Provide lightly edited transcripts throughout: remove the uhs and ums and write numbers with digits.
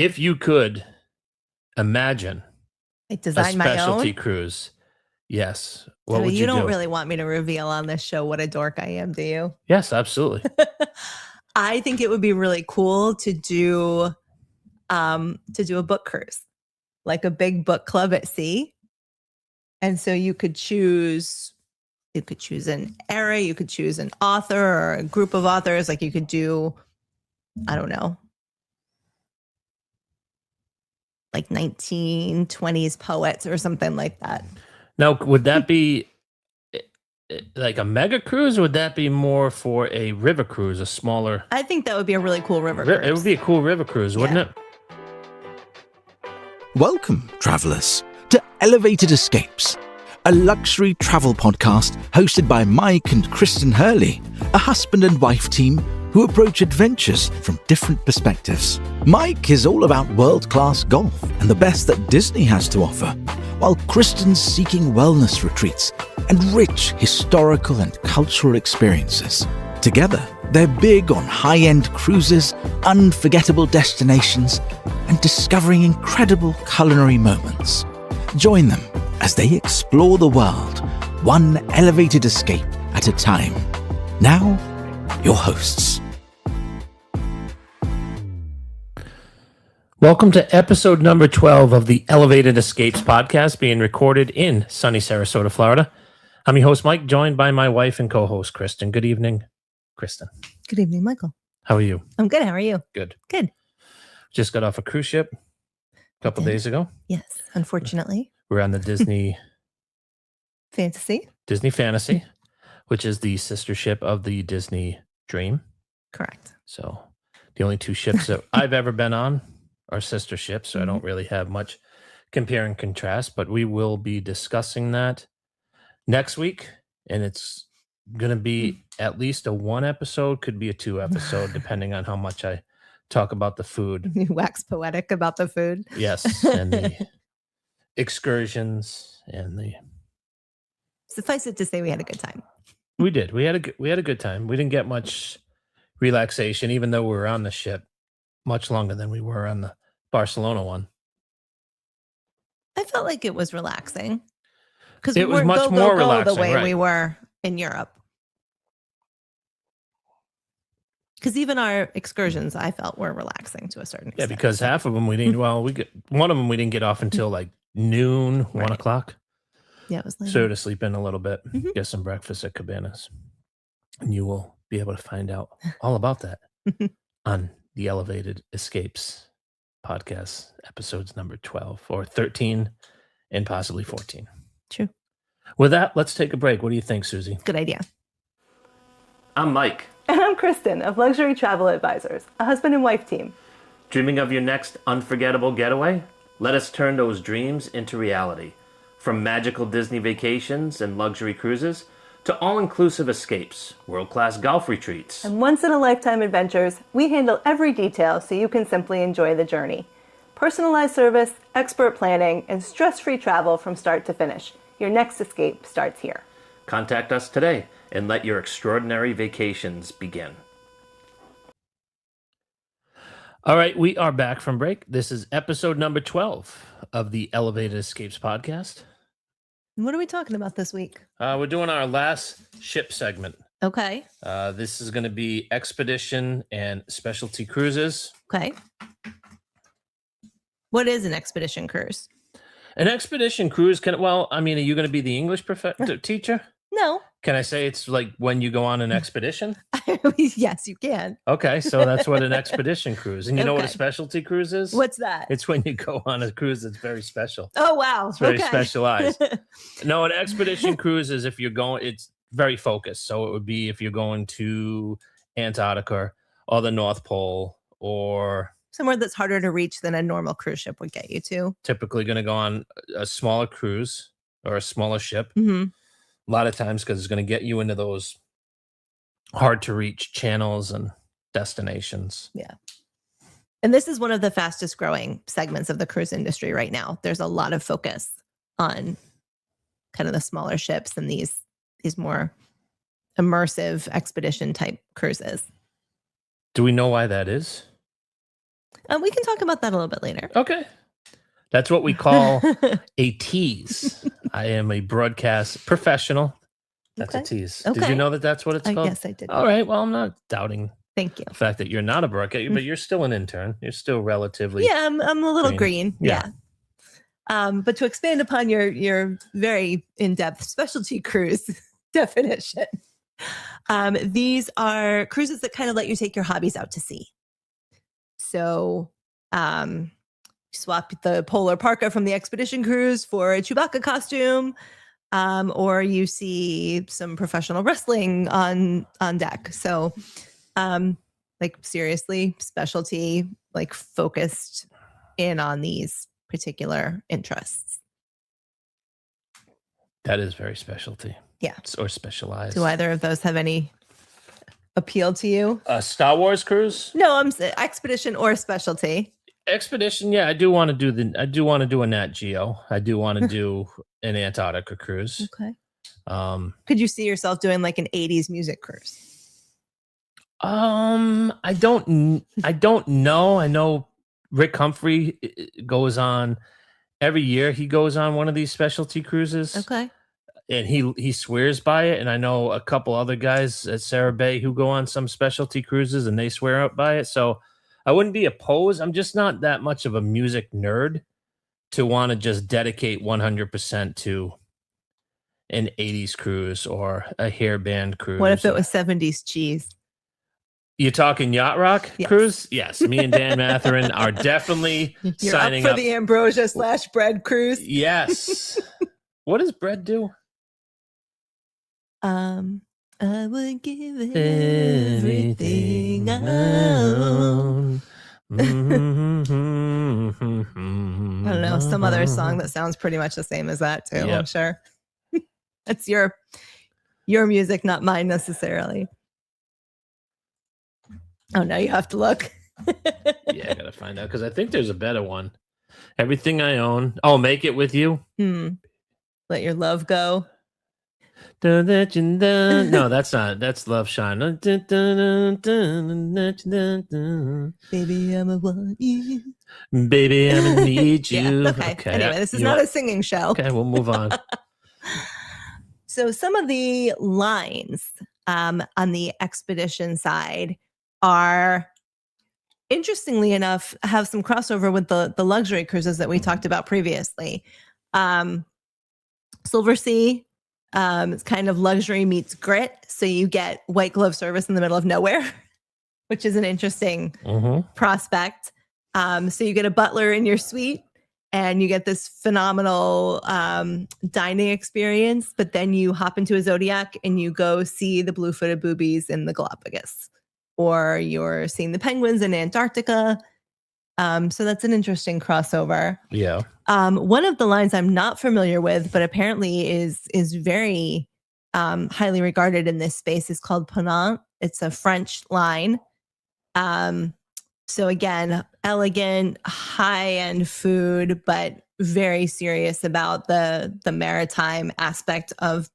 If you could imagine I a designed my specialty own. cruise, yes, what So would you you don't do? really want me to reveal on this show what a dork I am, do you? Yes, absolutely. I think it would be really cool to do a book cruise, like a big book club at sea. And so you could choose an era, you could choose an author or a group of authors. Like you could do, I don't know, like 1920s poets or something like that. Now, would that be like a mega cruise, or would that be more for a river cruise, a smaller? I think that would be a really cool river cruise. It would be a cool river cruise, wouldn't it? Welcome, travellers, to Elevated Escapes, a luxury travel podcast hosted by Mike and Kristen Their, a husband and wife team who approach adventures from different perspectives. Mike is all about world-class golf and the best that Disney has to offer, while Kristen's seeking wellness retreats and rich historical and cultural experiences. Together, they're big on high-end cruises, unforgettable destinations, and discovering incredible culinary moments. Join them as they explore the world, one elevated escape at a time. Now, your hosts. Welcome to episode number 12 of the Elevated Escapes podcast, being recorded in sunny Sarasota, Florida. I'm your host, Mike, joined by my wife and co-host, Kristen. Good evening, Kristen. Good evening, Michael. How are you? I'm good. How are you? Good. Good. Just got off a cruise ship a couple days ago. Yes, unfortunately. We're on the Disney Fantasy. which is the sister ship of the Disney Dream. Correct. So the only two ships that I've ever been on are sister ships, so I don't really have much compare and contrast, but we will be discussing that next week, and it's going to be at least a 1 episode, could be a 2 episode, depending on how much I talk about the food. You wax poetic about the food. Yes, and the excursions and the... Suffice it to say we had a good time. We did. We had a good time. We didn't get much relaxation, even though we were on the ship much longer than we were on the Barcelona one. I felt like it was relaxing because It was much more relaxing, the way right. we were in Europe. Because even our excursions, I felt, were relaxing to a certain extent. Yeah, because half of them we didn't. Well, one of them we didn't get off until like noon, 1 o'clock. Yeah, it was late. So to sleep in a little bit, get some breakfast at Cabanas, and you will be able to find out all about that on the Elevated Escapes podcast, episodes number 12 or 13 and possibly 14. True. With that, let's take a break. What do you think, Susie? Good idea. I'm Mike. And I'm Kristen of Luxury Travel Advisors, a husband and wife team. Dreaming of your next unforgettable getaway? Let us turn those dreams into reality. From magical Disney vacations and luxury cruises to all-inclusive escapes, world-class golf retreats, and once-in-a-lifetime adventures, we handle every detail so you can simply enjoy the journey. Personalized service, expert planning, and stress-free travel from start to finish. Your next escape starts here. Contact us today and let your extraordinary vacations begin. All right, we are back from break. This is episode number 12 of the Elevated Escapes podcast. What are we talking about this week? We're doing our last ship segment. Okay. This is going to be expedition and specialty cruises. Okay. What is an expedition cruise? An expedition cruise are you going to be the English teacher? No. Can I say it's like when you go on an expedition? Yes, you can. Okay, so that's what an expedition cruise. And you know what a Okay. specialty cruise is? What's that? It's when you go on a cruise that's very special. Oh, wow. It's very specialized. No, an expedition cruise is if you're going, it's very focused. So it would be if you're going to Antarctica or the North Pole, or Somewhere that's harder to reach than a normal cruise ship would get you to. typically going to go on a smaller cruise or a smaller ship. Mm-hmm. A lot of times because it's going to get you into those hard to reach channels and destinations. Yeah. And this is one of the fastest growing segments of the cruise industry right now. There's a lot of focus on kind of the smaller ships and these more immersive expedition type cruises. Do we know why that is? We can talk about that a little bit later. Okay. That's what we call a tease. I am a broadcast professional. That's Okay. a tease. Did Okay. you know that that's what it's called? Yes, I did. All right. Well, I'm not doubting Thank you. the fact that you're not a broadcast, but you're still an intern. You're still relatively. Yeah, I'm a little green. Yeah. But to expand upon your very in-depth specialty cruise definition, these are cruises that kind of let you take your hobbies out to sea. So, swap the polar parka from the expedition cruise for a Chewbacca costume, or you see some professional wrestling on deck. So, like seriously, specialty, like focused in on these particular interests. That is very specialty. Yeah. Or specialized. Do either of those have any appeal to you? Star Wars cruise? No, I'm expedition or specialty. Expedition, yeah, I do want to do a Nat Geo. I do want to do an Antarctica cruise. Okay. Could you see yourself doing like an 80s music cruise? I don't know. I know Rick Humphrey goes on every year. He goes on one of these specialty cruises. Okay. And he swears by it. And I know a couple other guys at Sarah Bay who go on some specialty cruises and they swear up by it. So I wouldn't be opposed. I'm just not that much of a music nerd to want to just dedicate 100% to an 80s cruise or a hair band cruise. What if it was 70s cheese? You're talking yacht rock cruise? Yes. Me and Dan Matherin are definitely You're signing up for the Ambrosia / bread cruise. Yes. What does bread do? I would give everything I own. I don't know, some other song that sounds pretty much the same as that too. Yep. I'm sure. That's your music, not mine necessarily. Oh, now you have to look. Yeah, I gotta find out because I think there's a better one. Everything I own. Oh, make it with you. Let your love go. No, that's not. That's Love Shine. Baby, I'ma want you. Baby, I'ma need you. Yeah, okay. Anyway, this is not a singing show. Okay, we'll move on. So some of the lines on the expedition side are, interestingly enough, have some crossover with the luxury cruises that we talked about previously. Silver Sea, it's kind of luxury meets grit. So you get white glove service in the middle of nowhere, which is an interesting prospect. So you get a butler in your suite and you get this phenomenal dining experience, but then you hop into a Zodiac and you go see the blue-footed boobies in the Galapagos, or you're seeing the penguins in Antarctica. So that's an interesting crossover. Yeah. One of the lines I'm not familiar with, but apparently is very highly regarded in this space, is called Ponant. It's a French line. So again, elegant, high-end food, but very serious about the maritime aspect of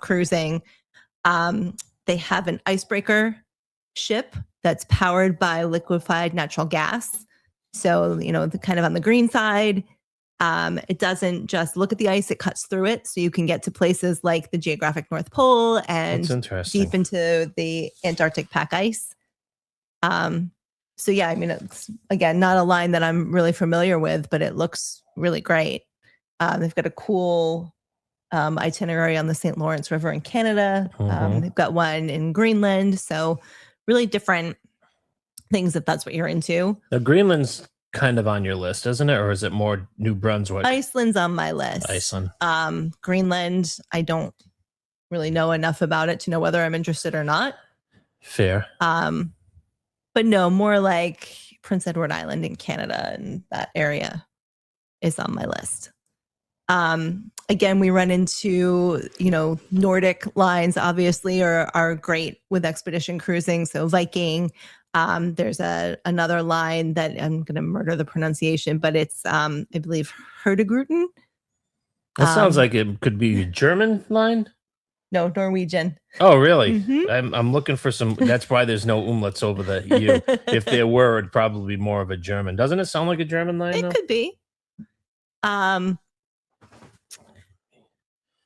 cruising. They have an icebreaker ship that's powered by liquefied natural gas. So, kind of on the green side, it doesn't just look at the ice, it cuts through it. So you can get to places like the geographic North Pole and deep into the Antarctic pack ice. So yeah, it's, again, not a line that I'm really familiar with, but it looks really great. They've got a cool itinerary on the St. Lawrence River in Canada. They've got one in Greenland. So really different things if that's what you're into. Now, Greenland's kind of on your list, isn't it? Or is it more New Brunswick? Iceland's on my list. Iceland. Greenland, I don't really know enough about it to know whether I'm interested or not. Fair. But no, more like Prince Edward Island in Canada, and that area is on my list. Again, we run into, Nordic lines obviously are great with expedition cruising. So Viking, there's another line that I'm going to murder the pronunciation, but it's, I believe, Herdegruten. That sounds like it could be a German line. No, Norwegian. Oh, really? Mhm. I'm looking for some. That's why there's no umlauts over the U. If there were, it'd probably be more of a German. Doesn't it sound like a German line? It Though? could be.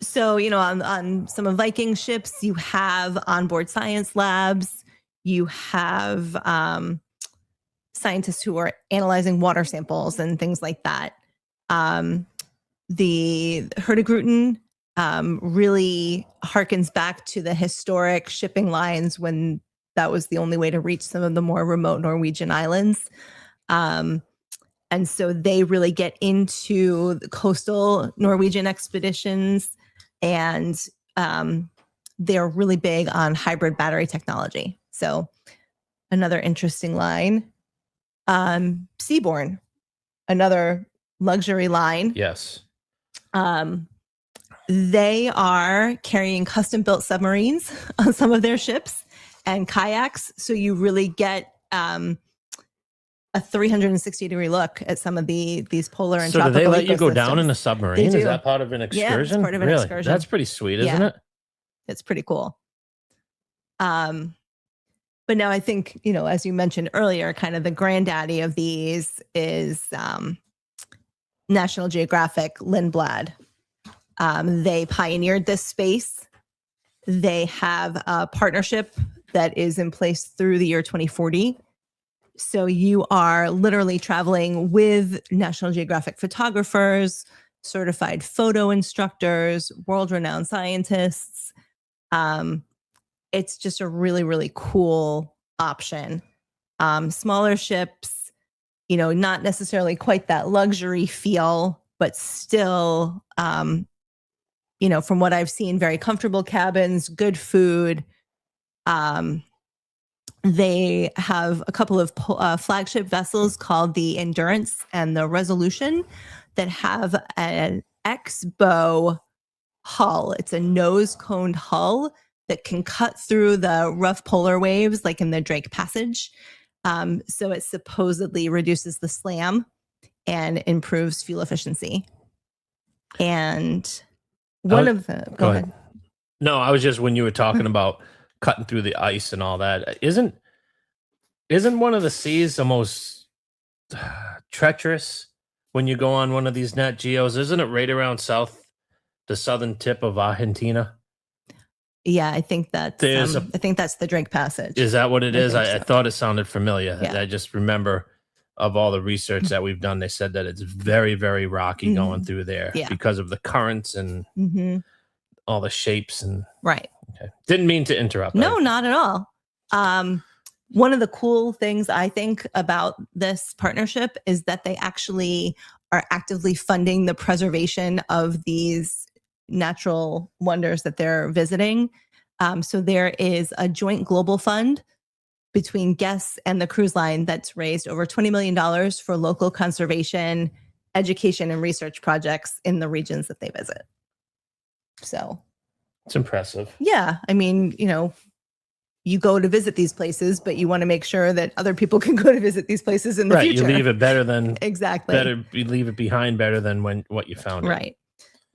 So, on some of Viking ships, you have onboard science labs. You have scientists who are analyzing water samples and things like that. The Hurtigruten really harkens back to the historic shipping lines when that was the only way to reach some of the more remote Norwegian islands. And so they really get into the coastal Norwegian expeditions, and they're really big on hybrid battery technology. So another interesting line. Seaborn, another luxury line. Yes. They are carrying custom-built submarines on some of their ships and kayaks. So you really get a 360-degree look at some of these polar and tropical So do they let you go ecosystems. down in a submarine? Is that part of an excursion? Yeah, it's part of an Really? excursion. That's pretty sweet, isn't Yeah. it? It's pretty cool. But now I think, as you mentioned earlier, kind of the granddaddy of these is National Geographic Lindblad. They pioneered this space. They have a partnership that is in place through the year 2040. So you are literally traveling with National Geographic photographers, certified photo instructors, world-renowned scientists. It's just a really, really cool option. Smaller ships, not necessarily quite that luxury feel, but still, from what I've seen, very comfortable cabins, good food. They have a couple of flagship vessels called the Endurance and the Resolution that have an X-bow hull. It's a nose-coned hull that can cut through the rough polar waves, like in the Drake Passage. So it supposedly reduces the slam and improves fuel efficiency. And go ahead. No, I was just, when you were talking about cutting through the ice and all that, isn't one of the seas the most treacherous when you go on one of these Nat Geos? Isn't it right around the southern tip of Argentina? Yeah, I think that's the Drake Passage. Is that what it is? I so. thought it sounded familiar. Yeah. I just remember of all the research that we've done, they said that it's very, very rocky going through there because of the currents and all the shapes and right. Okay. Didn't mean to interrupt. No, not at all. One of the cool things I think about this partnership is that they actually are actively funding the preservation of these natural wonders that they're visiting. So there is a joint global fund between guests and the cruise line that's raised over $20 million for local conservation, education, and research projects in the regions that they visit. So it's impressive. Yeah. I mean, you go to visit these places, but you want to make sure that other people can go to visit these places in the future. You leave it better than exactly. You leave it behind better than what you found. Right.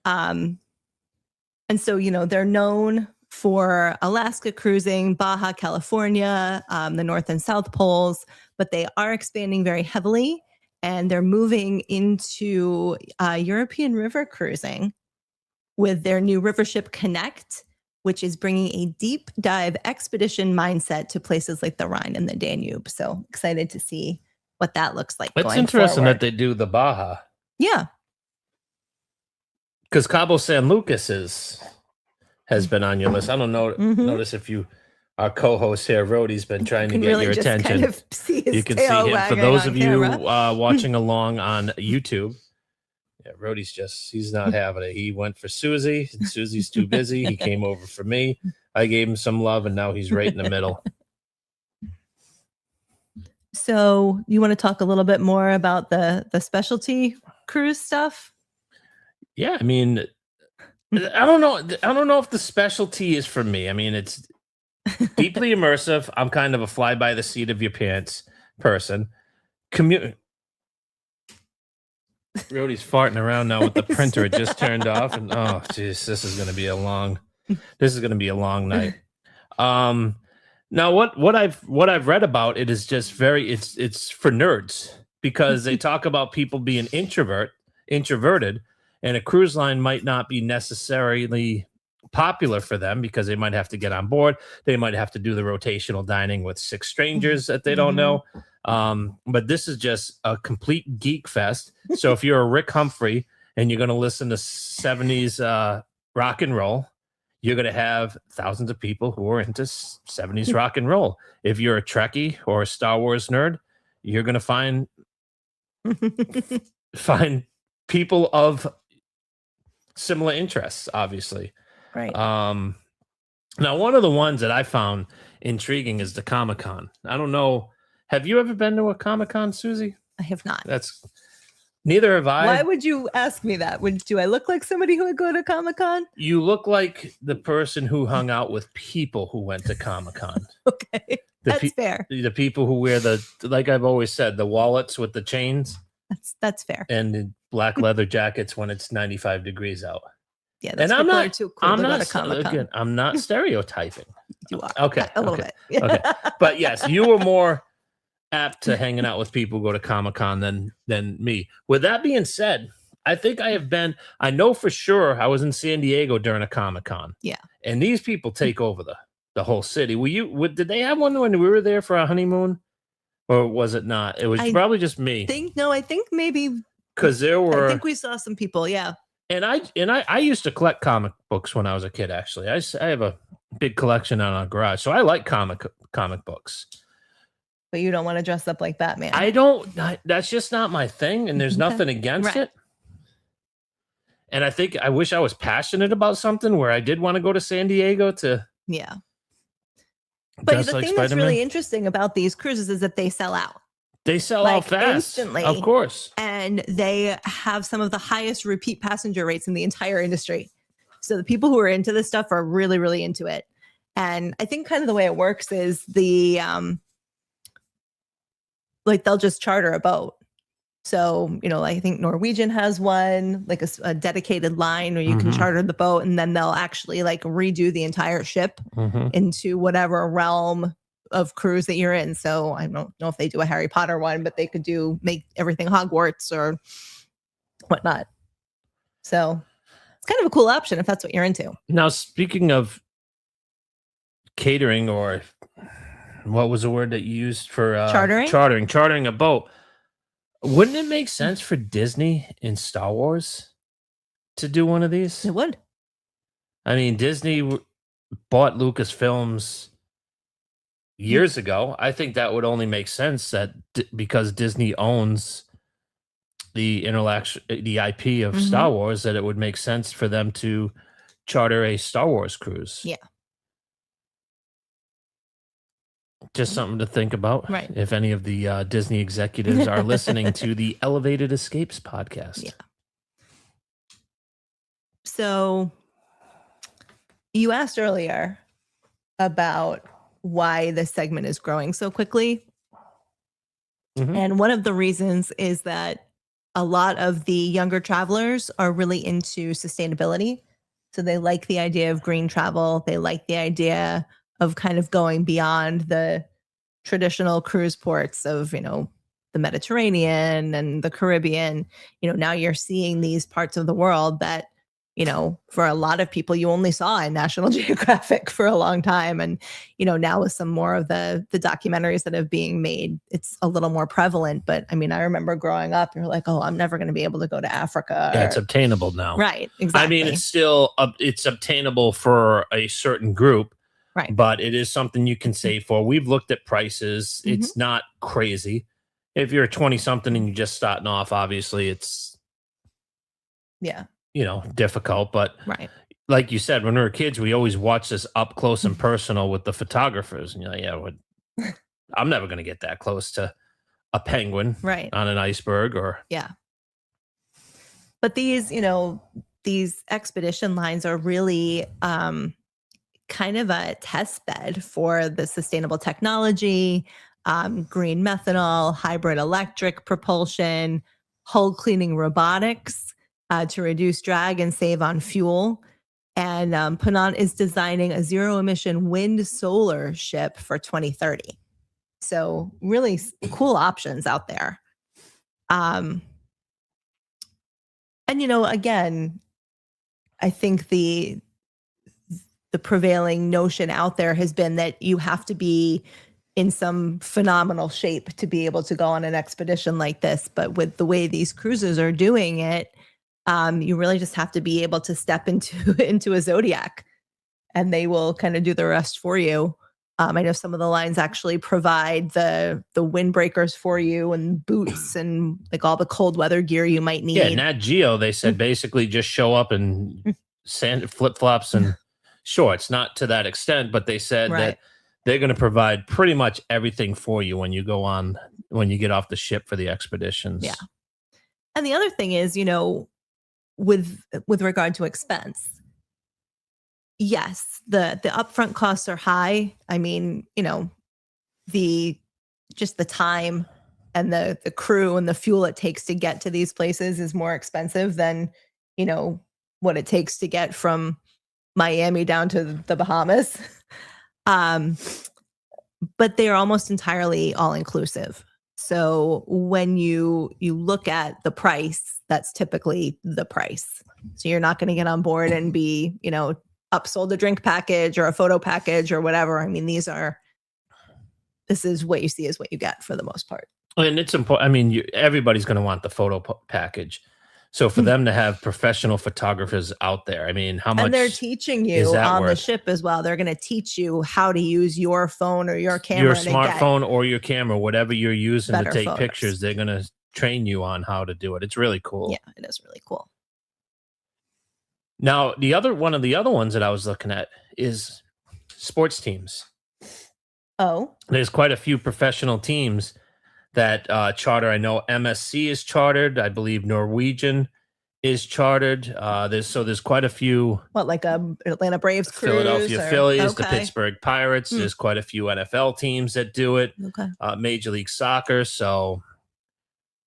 And so, they're known for Alaska cruising, Baja California, the North and South Poles, but they are expanding very heavily, and they're moving into European river cruising with their new river ship Connect, which is bringing a deep dive expedition mindset to places like the Rhine and the Danube. So excited to see what that looks like. It's interesting that they do the Baja. Yeah. Because Cabo San Lucas has been on your list. I don't know. Notice if our co-host here, Rhodey's been trying to get really your just attention. Kind of see his you can see him. For those of you watching along on YouTube, yeah, Rhodey's he's not having it. He went for Susie, and Susie's too busy. He came over for me. I gave him some love, and now he's right in the middle. So you want to talk a little bit more about the specialty cruise stuff? Yeah, I mean, I don't know if the specialty is for me. I mean, it's deeply immersive. I'm kind of a fly by the seat of your pants person. Rhodey's farting around now with the printer. It just turned off, and oh, jeez, this is going to be a long This is going to be a long night. Now what I've read about it is just it's for nerds, because they talk about people being introverted, and a cruise line might not be necessarily popular for them because they might have to get on board. They might have to do the rotational dining with 6 strangers that they don't know. But this is just a complete geek fest. So if you're a Rick Humphrey and you're going to listen to 70s rock and roll, you're going to have thousands of people who are into 70s rock and roll. If you're a Trekkie or a Star Wars nerd, you're going to find people of similar interests, obviously. Right. Now, one of the ones that I found intriguing is the Comic-Con. I don't know. Have you ever been to a Comic-Con, Susie? I have not. Neither have I. Why would you ask me that? Do I look like somebody who would go to Comic-Con? You look like the person who hung out with people who went to Comic-Con. Okay. That's fair. The people who wear like I've always said, the wallets with the chains. That's fair. And the black leather jackets when it's 95 degrees out. Yeah, those people are too cool to go to Comic-Con. Again, I'm not stereotyping. You are. Okay. A little bit. Okay. But yes, you were more apt to hanging out with people who go to Comic-Con than me. With that being said, I think I know for sure I was in San Diego during a Comic-Con. Yeah. And these people take over the whole city. Did they have one when we were there for a honeymoon? Or was it not? It was probably just me. I think maybe because I think we saw some people, yeah. And I used to collect comic books when I was a kid. Actually, I have a big collection in our garage, so I like comic books. But you don't want to dress up like Batman. I don't. That's just not my thing, and there's nothing against it. And I wish I was passionate about something where I did want to go to San Diego to. Yeah. But the thing that's really interesting about these cruises is that they sell out. They sell out fast, instantly, of course. And they have some of the highest repeat passenger rates in the entire industry. So the people who are into this stuff are really, really into it. And I think kind of the way it works is they'll just charter a boat. So, I think Norwegian has one, like a dedicated line where you can charter the boat, and then they'll actually redo the entire ship into whatever realm of cruise that you're in. So I don't know if they do a Harry Potter one, but they could make everything Hogwarts or whatnot. So it's kind of a cool option if that's what you're into. Now, speaking of catering, or what was the word that you used for chartering a boat, wouldn't it make sense for Disney in Star Wars to do one of these? It would. I mean, Disney bought Lucasfilms years ago. I think that would only make sense because Disney owns the IP of Star Wars, that it would make sense for them to charter a Star Wars cruise. Yeah. Just something to think about. Right. If any of the Disney executives are listening to the Elevated Escapes podcast. Yeah. So you asked earlier about why this segment is growing so quickly. And one of the reasons is that a lot of the younger travelers are really into sustainability. So they like the idea of green travel. They like the idea of kind of going beyond the traditional cruise ports of, the Mediterranean and the Caribbean. Now you're seeing these parts of the world that, for a lot of people, you only saw in National Geographic for a long time. And, now with some more of the documentaries that are being made, it's a little more prevalent. But I mean, I remember growing up, you're like, oh, I'm never going to be able to go to Africa. Yeah, it's obtainable now. Right. Exactly. I mean, it's still, it's obtainable for a certain group. Right. But it is something you can save for. We've looked at prices. It's not crazy. If you're 20-something and you're just starting off, obviously it's difficult. But like you said, when we were kids, we always watched this up close and personal with the photographers. And you're like, I'm never going to get that close to a penguin on an iceberg or. Yeah. But these expedition lines are really kind of a test bed for the sustainable technology, green methanol, hybrid electric propulsion, hull cleaning robotics to reduce drag and save on fuel. And Penang is designing a zero-emission wind solar ship for 2030. So really cool options out there. And, again, I think the prevailing notion out there has been that you have to be in some phenomenal shape to be able to go on an expedition like this. But with the way these cruises are doing it, you really just have to be able to step into a Zodiac, and they will kind of do the rest for you. I know some of the lines actually provide the windbreakers for you and boots and like all the cold weather gear you might need. Yeah, Nat Geo, they said basically just show up in sand flip-flops and shorts. Not to that extent, but they said that they're going to provide pretty much everything for you when you get off the ship for the expeditions. Yeah. And the other thing is, with regard to expense, yes, the upfront costs are high. I mean, the time and the crew and the fuel it takes to get to these places is more expensive than, what it takes to get from Miami down to the Bahamas. But they are almost entirely all inclusive. So when you look at the price, that's typically the price. So you're not going to get on board and be, upsold a drink package or a photo package or whatever. I mean, this is what you see is what you get for the most part. And it's important. I mean, everybody's going to want the photo package. So for them to have professional photographers out there, I mean, how much? And they're teaching you on the ship as well. They're going to teach you how to use your phone or your camera. Your smartphone or your camera, whatever you're using to take photos. Pictures, they're going to train you on how to do it. It's really cool. Yeah, it is really cool. Now, one of the other ones that I was looking at is sports teams. Oh. There's quite a few professional teams that charter. I know MSC is chartered. I believe Norwegian is chartered. There's quite a few. What, like Atlanta Braves cruise? Philadelphia Phillies, the Pittsburgh Pirates. There's quite a few NFL teams that do it. Okay. Major League Soccer. So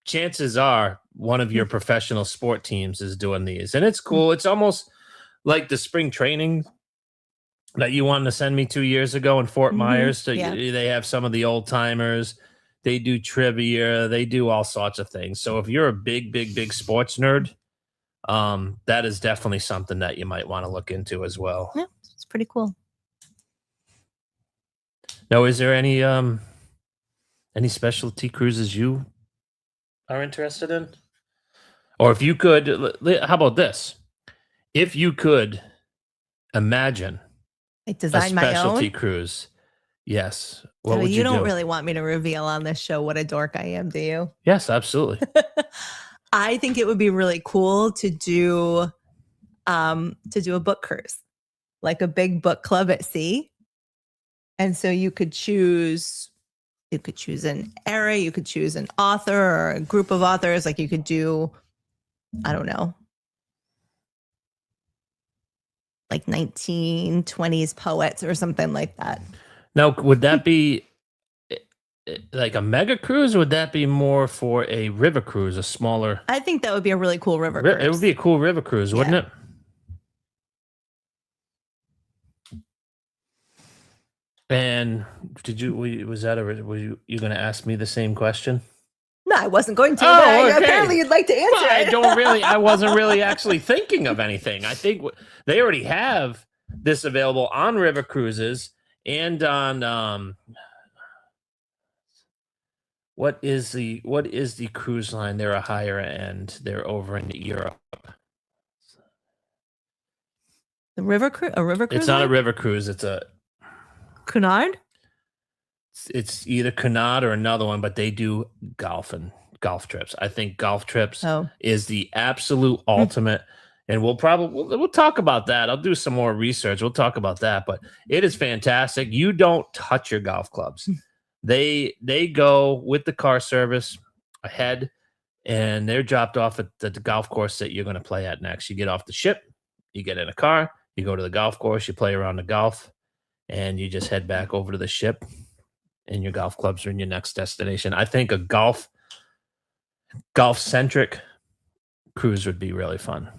chances are one of your professional sport teams is doing these. And it's cool. It's almost like the spring training that you wanted to send me 2 years ago in Fort Myers. They have some of the old timers. They do trivia. They do all sorts of things. So if you're a big sports nerd, that is definitely something that you might want to look into as well. Yeah, it's pretty cool. Now, is there any specialty cruises you are interested in? Or if you could, how about this? If you could imagine design a specialty my own cruise, yes. What would you do? You don't really want me to reveal on this show what a dork I am, do you? Yes, absolutely. I think it would be really cool to do a book cruise, like a big book club at sea. And so you could choose an era, you could choose an author or a group of authors. Like you could do, I don't know, like 1920s poets or something like that. Now, would that be like a mega cruise, or would that be more for a river cruise, a smaller? I think that would be a really cool river cruise. It would be a cool river cruise, wouldn't it? And were you going to ask me the same question? No, I wasn't going to. Okay. Apparently you'd like to answer it. I wasn't really actually thinking of anything. I think they already have this available on river cruises and on what is the cruise line? They're a higher end. They're over in Europe. A river cruise? It's not a river cruise. It's a Cunard? It's either Cunard or another one, but they do golf trips. I think golf trips is the absolute ultimate. And we'll talk about that. I'll do some more research. We'll talk about that, but it is fantastic. You don't touch your golf clubs. They go with the car service ahead, and they're dropped off at the golf course that you're going to play at next. You get off the ship, you get in a car, you go to the golf course, you play around the golf, and you just head back over to the ship, and your golf clubs are in your next destination. I think a golf-centric cruise would be really fun.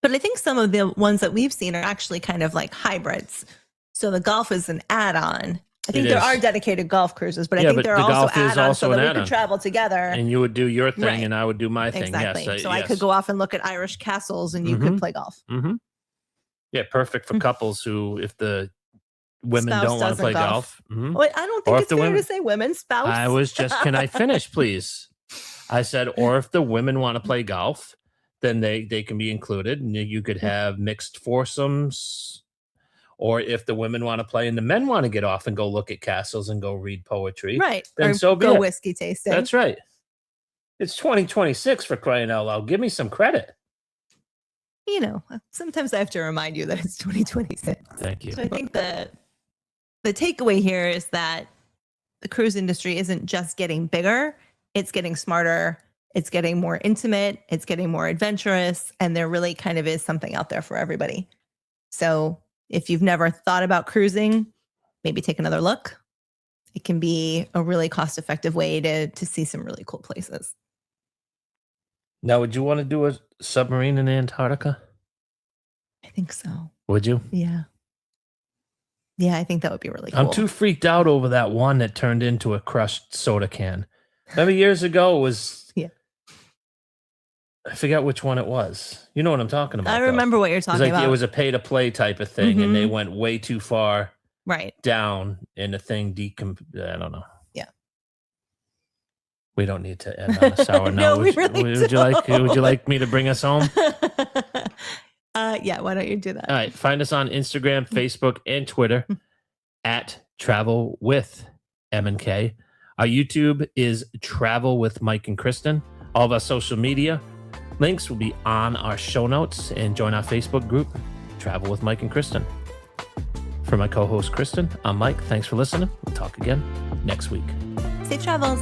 But I think some of the ones that we've seen are actually kind of like hybrids. So the golf is an add-on. I think there are dedicated golf cruises, but I think there are also add-ons so that we could travel together. And you would do your thing and I would do my thing. Exactly. Yes, so I could go off and look at Irish castles and you could play golf. Yeah, perfect for couples who, if the women don't want to play golf. Well, I don't think it's fair to say women, spouse. I was just, can I finish, please? I said, or if the women want to play golf, then they can be included. And you could have mixed foursomes. Or if the women want to play and the men want to get off and go look at castles and go read poetry. Right. Then or so be go it. Whiskey tasting. That's right. It's 2026 for crying out loud. Give me some credit. You know, sometimes I have to remind you that it's 2026. Thank you. So I think the takeaway here is that the cruise industry isn't just getting bigger, it's getting smarter, it's getting more intimate, it's getting more adventurous, and there really kind of is something out there for everybody. So if you've never thought about cruising, maybe take another look. It can be a really cost-effective way to see some really cool places. Now, would you want to do a submarine in Antarctica? I think so. Would you? Yeah. Yeah, I think that would be really cool. I'm too freaked out over that one that turned into a crushed soda can. Remember years ago it was... I forgot which one it was. You know what I'm talking about. I remember what you're talking about. It was a pay-to-play type of thing, and they went way too far down, and the thing I don't know. Yeah. We don't need to end on a sour note. No, would you like me to bring us home? Yeah, why don't you do that? All right. Find us on Instagram, Facebook, and Twitter at Travel with M&K. Our YouTube is Travel with Mike and Kristen. All of our social media links will be on our show notes, and join our Facebook group, Travel with Mike and Kristen. For my co-host, Kristen, I'm Mike. Thanks for listening. We'll talk again next week. Safe travels.